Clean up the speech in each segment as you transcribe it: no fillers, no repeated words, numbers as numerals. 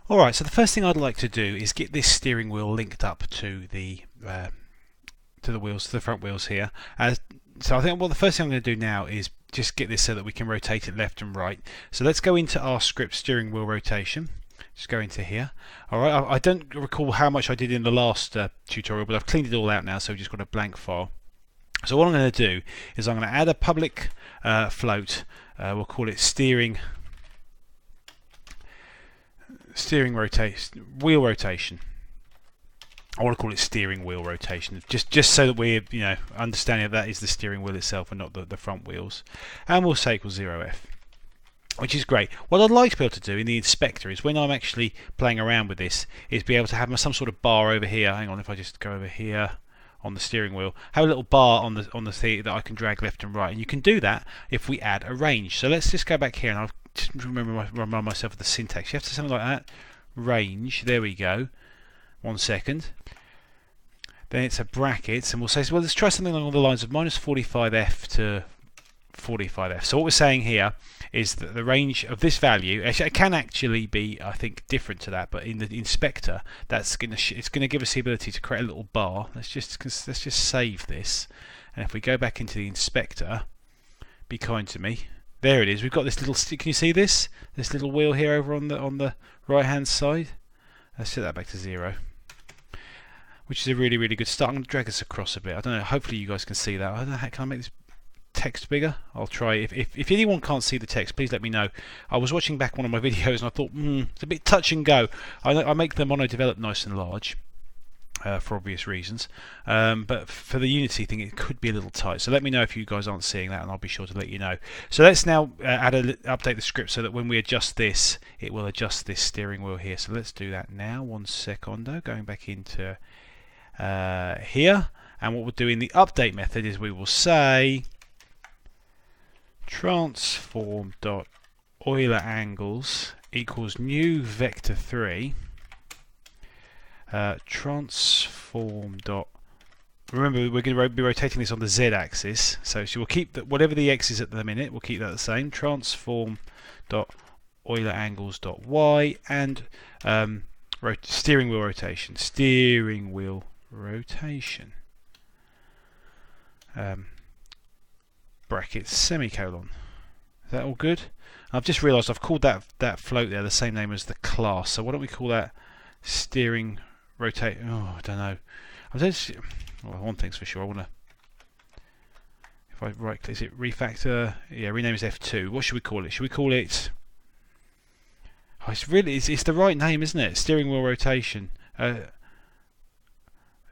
Alright, so the first thing I'd like to do is get this steering wheel linked up to the wheels, to the front wheels here. So I think the first thing I'm going to do now is just get this so that we can rotate it left and right. So let's go into our script steering wheel rotation. Just go into here. Alright, I don't recall how much I did in the last tutorial, but I've cleaned it all out now, so we've just got a blank file. So what I'm going to do is I'm going to add a public float. We'll call it wheel rotation. I want to call it steering wheel rotation, just so that we're understanding that is the steering wheel itself and not the front wheels. And we'll say equals 0f, which is great. What I'd like to be able to do in the inspector is when I'm actually playing around with this, is be able to have some sort of bar over here. Hang on, if I just go over here on the steering wheel, have a little bar on the thing that I can drag left and right, and you can do that if we add a range. So let's just go back here and I'll just remind myself of the syntax. You have to do something like that. Range, there we go. 1 second. Then it's a bracket, and we'll say, well, let's try something along the lines of minus 45f to 45f. So what we're saying here is that the range of this value, it can actually be, I think, different to that, but in the inspector, it's going to give us the ability to create a little bar. Let's just save this, and if we go back into the inspector, be kind to me. There it is. We've got this little. Can you see this? This little wheel here over on the right-hand side. Let's set that back to 0, which is a really, really good start. I'm going to drag this across a bit. I don't know. Hopefully, you guys can see that. I don't know. Can I make this text bigger? I'll try. If anyone can't see the text, please let me know. I was watching back one of my videos and I thought, it's a bit touch and go. I make the mono develop nice and large. For obvious reasons, but for the Unity thing it could be a little tight, so let me know if you guys aren't seeing that and I'll be sure to let you know. So let's now update the script so that when we adjust this, it will adjust this steering wheel here. So let's do that now. 1 secondo, going back into here, and what we'll do in the update method is we will say transform.eulerangles equals new vector 3 transform dot. Remember, we're going to be rotating this on the z-axis, so we'll keep whatever the x is at the minute. We'll keep that the same. Transform dot Eulerangles dot y and steering wheel rotation. Steering wheel rotation. Brackets semicolon. Is that all good? I've just realised I've called that float there the same name as the class. So why don't we call that steering rotate? Oh, I don't know. Well, one thing's for sure. I want to. If I right click, is it refactor? Yeah, rename as F2. What should we call it? Should we call it? Oh, it's the right name, isn't it? Steering wheel rotation.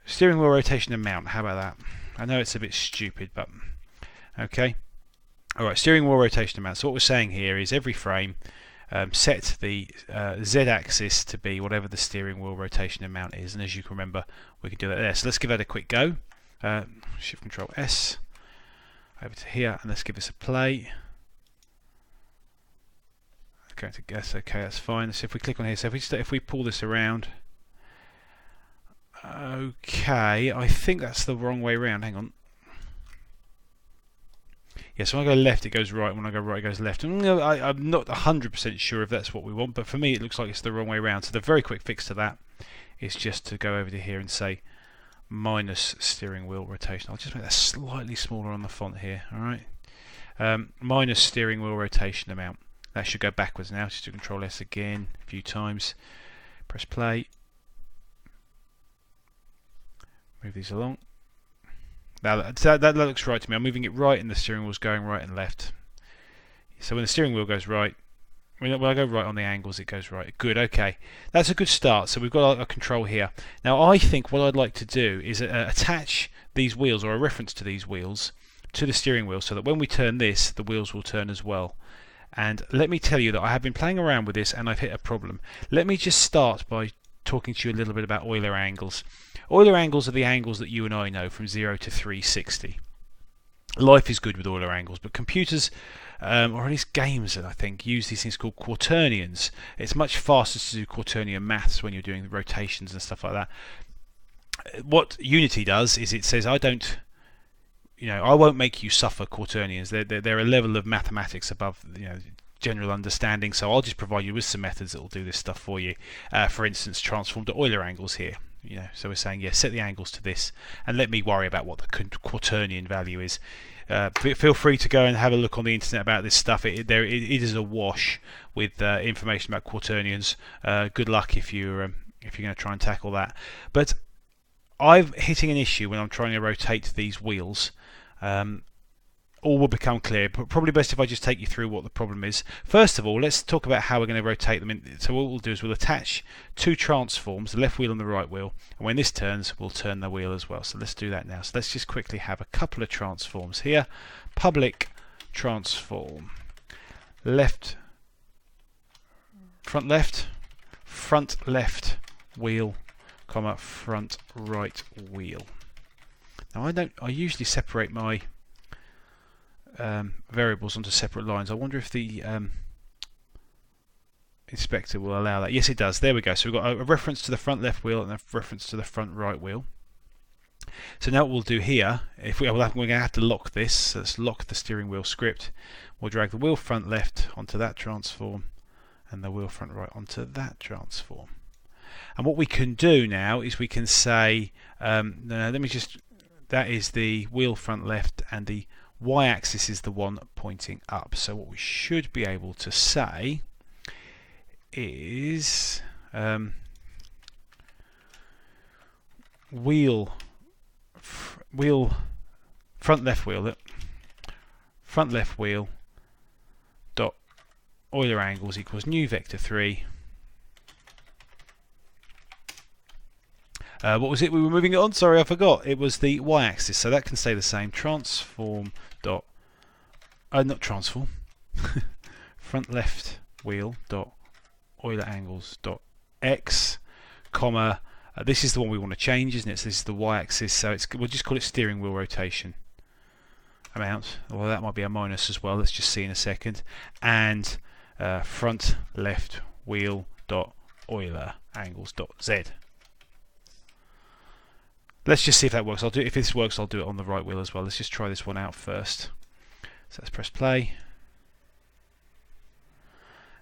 Steering wheel rotation amount. How about that? I know it's a bit stupid, but okay. All right, steering wheel rotation amount. So what we're saying here is every frame. Set the z-axis to be whatever the steering wheel rotation amount is, and as you can remember, we can do that there. So let's give that a quick go. Shift Control S over to here, and let's give this a play. Going to guess. Okay, that's fine. So if we click on here, so if we pull this around, okay, I think that's the wrong way around. Hang on. Yeah, so when I go left it goes right, when I go right it goes left. I'm not 100% sure if that's what we want, but for me it looks like it's the wrong way around. So the very quick fix to that is just to go over to here and say minus steering wheel rotation. I'll just make that slightly smaller on the font here, alright? Minus steering wheel rotation amount. That should go backwards now. Just do Control S again a few times. Press play. Move these along. Now that looks right to me. I'm moving it right and the steering wheel's going right and left. So when the steering wheel goes right, when I go right on the angles, it goes right. Good, okay. That's a good start. So we've got a control here. Now I think what I'd like to do is attach these wheels, or a reference to these wheels, to the steering wheel so that when we turn this, the wheels will turn as well. And let me tell you that I have been playing around with this and I've hit a problem. Let me just start by talking to you a little bit about Euler angles. Euler angles are the angles that you and I know from 0 to 360. Life is good with Euler angles, but computers, or at least games, I think, use these things called quaternions. It's much faster to do quaternion maths when you're doing the rotations and stuff like that. What Unity does is it says, I won't make you suffer quaternions. They're a level of mathematics above, general understanding, so I'll just provide you with some methods that will do this stuff for you. For instance, transform to Euler angles here. So we're saying, set the angles to this, and let me worry about what the quaternion value is. Feel free to go and have a look on the internet about this stuff. It is a wash with information about quaternions. Good luck if you're going to try and tackle that. But I'm hitting an issue when I'm trying to rotate these wheels. All will become clear, but probably best if I just take you through what the problem is. First of all, let's talk about how we're going to rotate them. So what we'll do is we'll attach two transforms, the left wheel and the right wheel, and when this turns, we'll turn the wheel as well. So let's do that now. So let's just quickly have a couple of transforms here. Public transform, left, front left wheel, comma, front right wheel. Now I usually separate my variables onto separate lines. I wonder if the inspector will allow that. Yes, it does. There we go. So we've got a reference to the front left wheel and a reference to the front right wheel. So now what we'll do here, we're going to have to lock this. So let's lock the steering wheel script. We'll drag the wheel front left onto that transform and the wheel front right onto that transform. And what we can do now is we can say, that is the wheel front left, and the y-axis is the one pointing up. So what we should be able to say is front left wheel dot Euler angles equals new vector 3. What was it we were moving it on? Sorry, I forgot. It was the y-axis, so that can stay the same. Transform dot, not transform. Front left wheel dot Euler angles dot x, comma. This is the one we want to change, isn't it? So this is the y-axis. So we'll just call it steering wheel rotation amount. Well, that might be a minus as well. Let's just see in a second. And front left wheel dot Euler angles dot z. Let's just see if that works. If this works, I'll do it on the right wheel as well. Let's just try this one out first. So let's press play.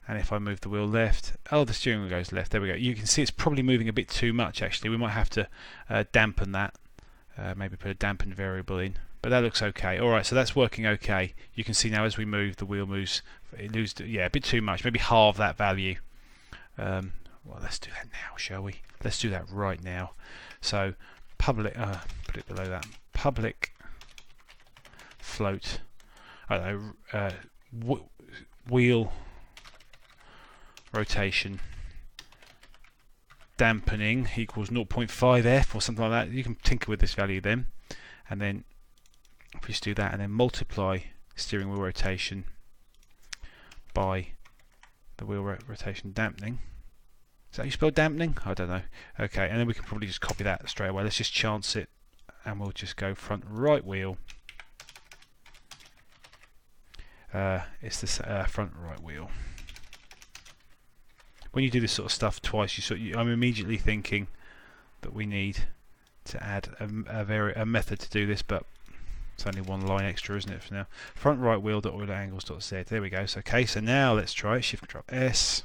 And if I move the wheel left, the steering wheel goes left. There we go. You can see it's probably moving a bit too much actually. We might have to dampen that. Maybe put a dampened variable in. But that looks okay. Alright, so that's working okay. You can see now as we move, the wheel moves. It moves, a bit too much. Maybe halve that value. Well, let's do that now, shall we? Let's do that right now. So public, put it below that. Public float. Wheel rotation dampening equals 0.5f or something like that. You can tinker with this value then, and then if we just do that and then multiply steering wheel rotation by the wheel rotation dampening. Is that how you spell dampening? I don't know. Okay, and then we can probably just copy that straight away. Let's just chance it, and we'll just go front right wheel. It's this front right wheel. When you do this sort of stuff twice, I'm immediately thinking that we need to add a method to do this, but it's only one line extra, isn't it, for now? Front right wheel dot Euler angles dot z. There we go. So, okay, so now let's try it. Shift Control S.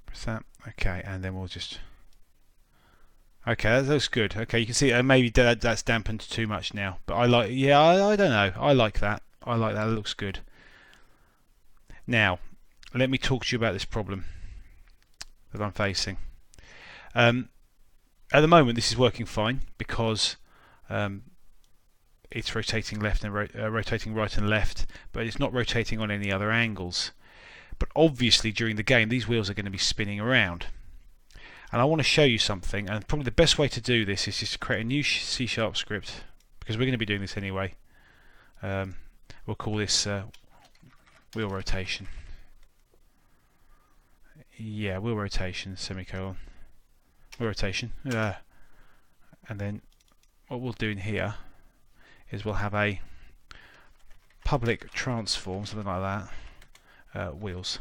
Press that. Okay, and then we'll just. Okay, that looks good. Okay, you can see maybe that's dampened too much now, but I like. Yeah, I don't know. I like that. I like that. It looks good. Now, let me talk to you about this problem that I'm facing. At the moment, this is working fine because it's rotating left and rotating right and left, but it's not rotating on any other angles. But obviously, during the game, these wheels are going to be spinning around. And I want to show you something, and probably the best way to do this is just to create a new C# script, because we're going to be doing this anyway. We'll call this wheel rotation. Yeah, wheel rotation, semicolon. Wheel rotation. And then what we'll do in here is we'll have a public transform, something like that. Wheels.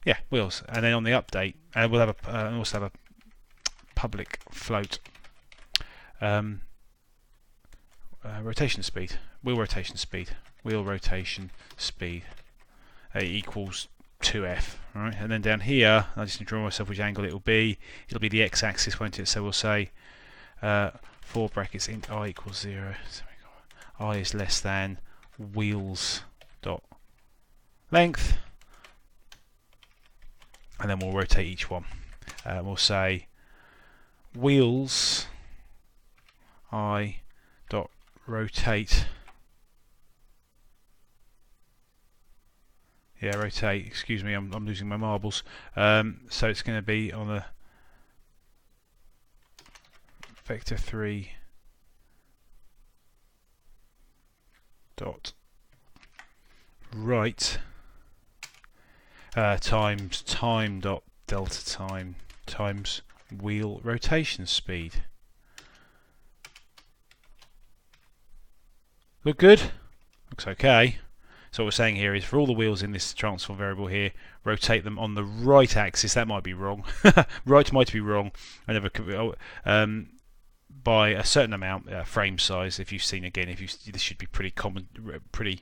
Yeah, wheels. And then on the update, we'll have also have a public float. rotation speed, wheel rotation speed equals 2f. Right, and then down here, I just need to draw myself which angle it will be. It'll be the x-axis, won't it? So we'll say 4 brackets int I equals 0. So I is less than wheels dot length, and then we'll rotate each one. We'll say wheels I dot rotate. Yeah, rotate. Excuse me, I'm losing my marbles. So it's going to be on the vector 3 dot right times time dot delta time times wheel rotation speed. Look good? Looks okay. So what we're saying here is for all the wheels in this transform variable here, rotate them on the right axis. That might be wrong. Right might be wrong. I never by a certain amount frame size. If you've seen again, this should be pretty common, pretty.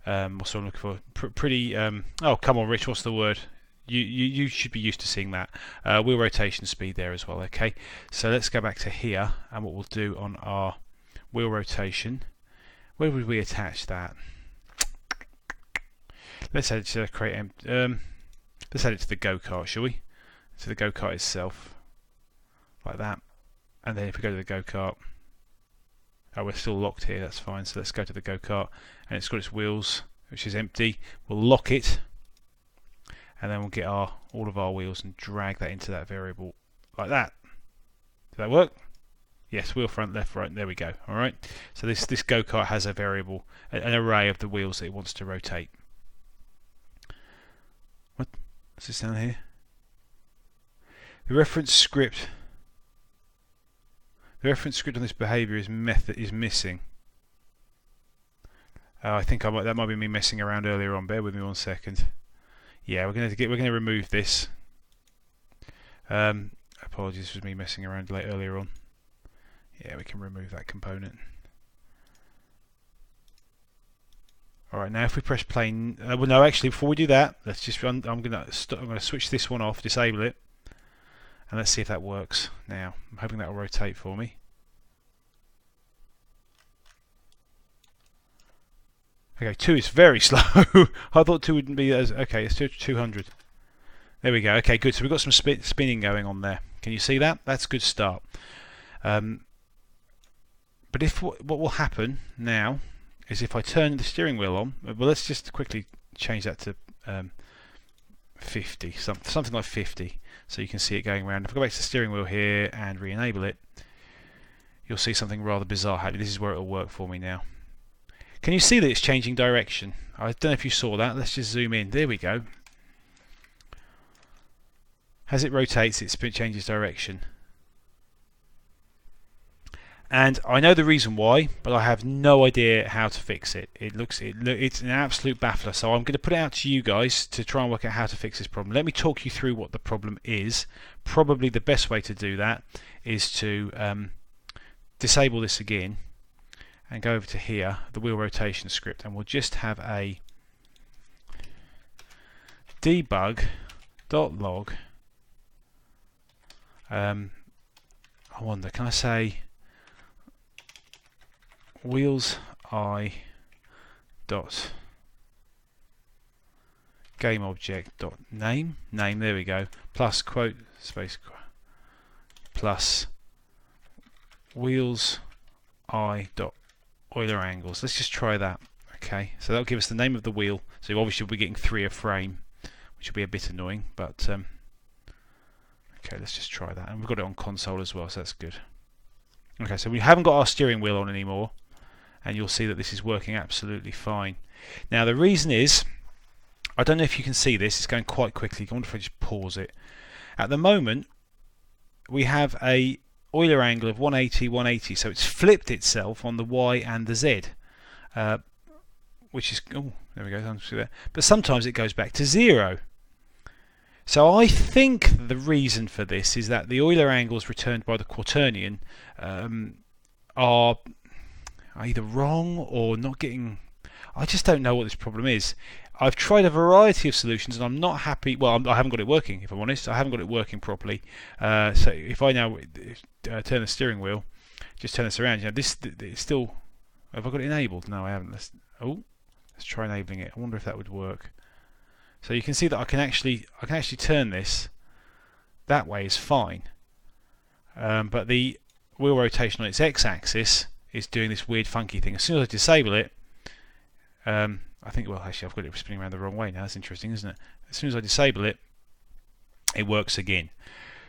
What's what I'm looking for? Pretty. Oh, come on, Rich. What's the word? You should be used to seeing that. Wheel rotation speed there as well. Okay. So let's go back to here, and what we'll do on our wheel rotation. Where would we attach that? Let's add it to let's add it to the go-kart, shall we? To the go-kart itself, like that. And then if we go to the go-kart, oh, we're still locked here. That's fine. So let's go to the go-kart, and it's got its wheels, which is empty. We'll lock it, and then we'll get all of our wheels and drag that into that variable, like that. Did that work? Yes, wheel front, left, right. There we go. All right. So this go-kart has a variable, an array of the wheels that it wants to rotate. What's this down here? The reference script on this behavior is missing. I think that might be me messing around earlier on. Bear with me 1 second. Yeah, we're going to remove this. Apologies for me messing around earlier on. Yeah, we can remove that component. Alright, now if we press play, well no, actually before we do that, let's just run. I'm going to switch this one off, disable it, and let's see if that works. Now, I'm hoping that will rotate for me. Okay, 2 is very slow. I thought 2 wouldn't be as okay. Let's do 200. There we go. Okay, good. So we've got some spinning going on there. Can you see that? That's a good start. But if what will happen now is if I turn the steering wheel on, well, let's just quickly change that to 50, something like 50, so you can see it going around. If I go back to the steering wheel here and re-enable it, you'll see something rather bizarre happening. This is where it will work for me now. Can you see that it's changing direction? I don't know if you saw that. Let's just zoom in. There we go. As it rotates, it changes direction. And I know the reason why, but I have no idea how to fix it. It's an absolute baffler. So I'm going to put it out to you guys to try and work out how to fix this problem. Let me talk you through what the problem is. Probably the best way to do that is to disable this again and go over to here, the wheel rotation script, and we'll just have a debug.log. I wonder, can I say wheels I dot game object dot name, there we go, plus quote space plus wheels I dot Euler angles. Let's just try that. Okay, so that'll give us the name of the wheel. So obviously we'll be getting 3 a frame, which will be a bit annoying, but okay, let's just try that. And we've got it on console as well, so that's good. Okay, so we haven't got our steering wheel on anymore, and you'll see that this is working absolutely fine. Now the reason is, I don't know if you can see this, it's going quite quickly. I wonder if I just pause it. At the moment, we have a Euler angle of 180, 180, so it's flipped itself on the Y and the Z, which is, oh, there we go, but sometimes it goes back to 0. So I think the reason for this is that the Euler angles returned by the quaternion are, either wrong or not getting... I just don't know what this problem is. I've tried a variety of solutions and I'm not happy. Well, I haven't got it working, if I'm honest. I haven't got it working properly. So if I now turn the steering wheel, just turn this around, you know, this it's still... Have I got it enabled? No, I haven't. Let's try enabling it. I wonder if that would work. So you can see that I can actually turn this that way is fine. But the wheel rotation on its x-axis is doing this weird funky thing. As soon as I disable it, I think, well, actually I've got it spinning around the wrong way now. That's interesting, isn't it? As soon as I disable it, it works again.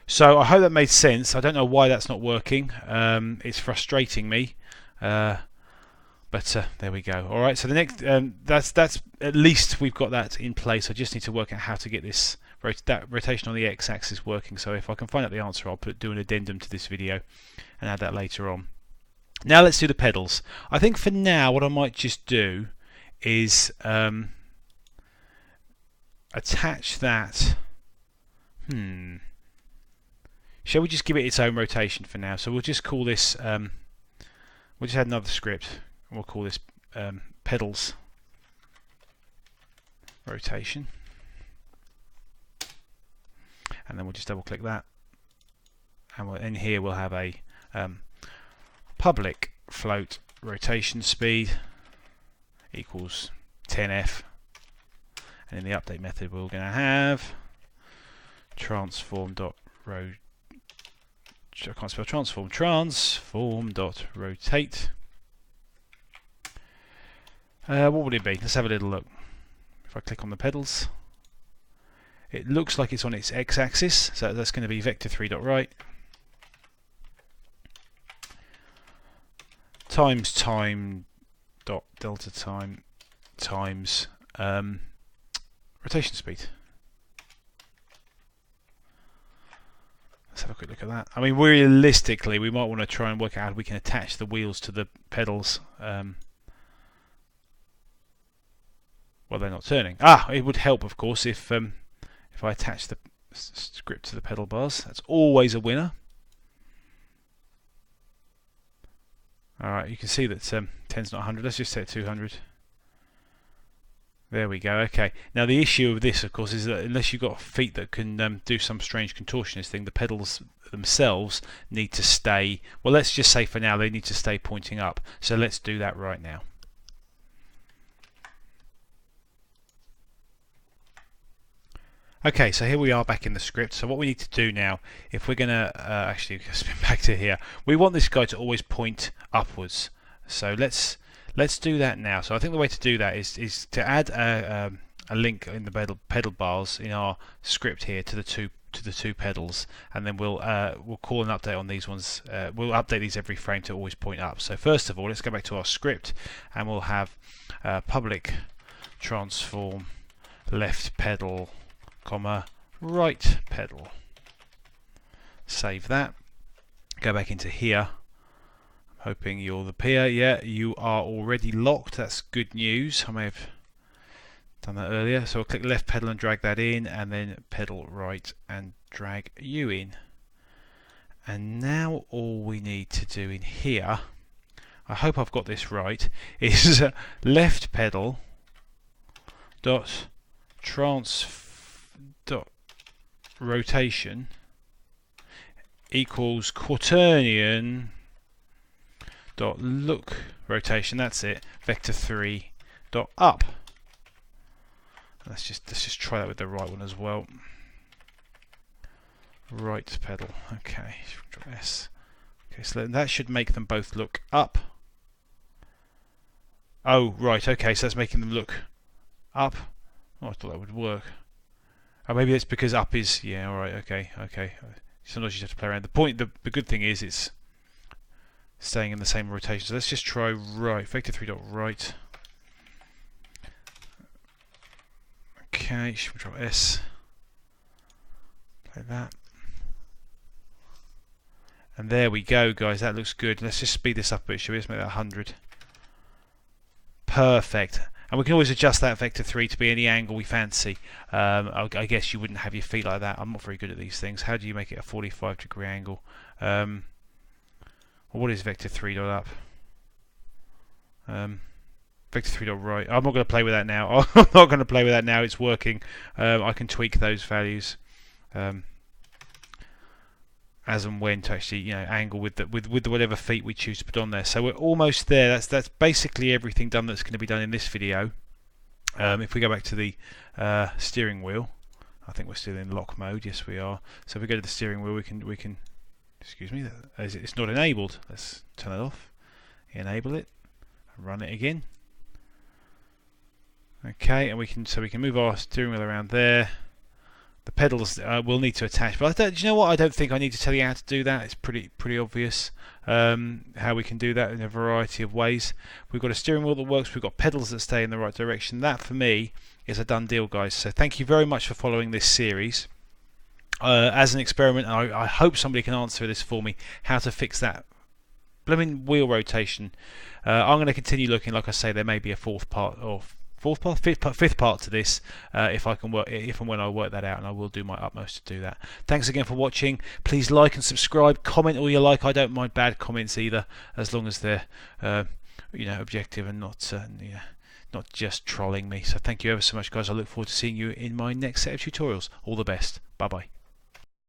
So I hope that made sense. I don't know why that's not working. It's frustrating me. But there we go. All right. So the next, that's at least we've got that in place. I just need to work out how to get this that rotation on the x-axis working. So if I can find out the answer, I'll do an addendum to this video and add that later on. Now let's do the pedals. I think for now, what I might just do is attach that. Shall we just give it its own rotation for now? So we'll just call this. We'll just add another script. We'll call this pedals rotation, and then we'll just double click that, and in here we'll have a public float rotation speed equals 10f, and in the update method we're going to have transform.rotate. I can't spell transform. Transform.rotate. What would it be? Let's have a little look. If I click on the pedals, it looks like it's on its x-axis, so that's going to be vector3.right times time dot delta time times rotation speed. Let's have a quick look at that. I mean, realistically, we might want to try and work out how we can attach the wheels to the pedals. Well, they're not turning. It would help, of course, if I attach the script to the pedal bars. That's always a winner. Alright, you can see that 10's not 100. Let's just set 200. There we go. Okay. Now the issue of this, of course, is that unless you've got feet that can do some strange contortionist thing, the pedals themselves need to stay. Well, let's just say for now they need to stay pointing up. So let's do that right now. Okay, so here we are back in the script. So what we need to do now, if we're going to actually spin back to here, we want this guy to always point upwards. So let's do that now. So I think the way to do that is to add a link in the pedal bars in our script here to the two pedals, and then we'll call an update on these ones. We'll update these every frame to always point up. So first of all, let's go back to our script, and we'll have public transform left pedal, comma right pedal. Save that. Go back into here. I'm hoping you'll appear. Yeah, you are already locked. That's good news. I may have done that earlier. So I'll click left pedal and drag that in, and then pedal right and drag you in. And now all we need to do in here, I hope I've got this right, is left pedal dot rotation equals quaternion dot look rotation. That's it. Vector3 dot up. Let's just try that with the right one as well. Right pedal. Okay. S. Okay. So that should make them both look up. Oh right. Okay. So that's making them look up. Oh, I thought that would work. Oh, maybe it's because up is, yeah, alright, okay. Sometimes you just have to play around. The good thing is it's staying in the same rotation. So let's just try right, vector3.right. Okay, control S. Play that. And there we go, guys, that looks good. Let's just speed this up a bit, shall we? Let's make that 100. Perfect. And we can always adjust that vector3 to be any angle we fancy. I guess you wouldn't have your feet like that. I'm not very good at these things. How do you make it a 45-degree angle? Well, what is vector3 dot up? Vector 3 dot right. I'm not going to play with that now. I'm not going to play with that now. It's working. I can tweak those values as and when to actually angle with the whatever feet we choose to put on there. So we're almost there. That's basically everything done that's going to be done in this video. If we go back to the steering wheel, I think we're still in lock mode. Yes, we are. So if we go to the steering wheel, we can. Excuse me, it's not enabled. Let's turn it off. Enable it. Run it again. Okay, and we can move our steering wheel around there. The pedals we'll need to attach, but do you know what? I don't think I need to tell you how to do that. It's pretty obvious how we can do that in a variety of ways. We've got a steering wheel that works. We've got pedals that stay in the right direction. That for me is a done deal, guys. So thank you very much for following this series. As an experiment, I hope somebody can answer this for me, how to fix that blooming wheel rotation. I'm going to continue looking. Like I say, there may be a fifth part to this if and when I work that out, and I will do my utmost to do that. Thanks again for watching. Please like and subscribe, comment all you like. I don't mind bad comments either, as long as they're objective and not just trolling me. So thank you ever so much, guys. I look forward to seeing you in my next set of tutorials. All the best. Bye bye.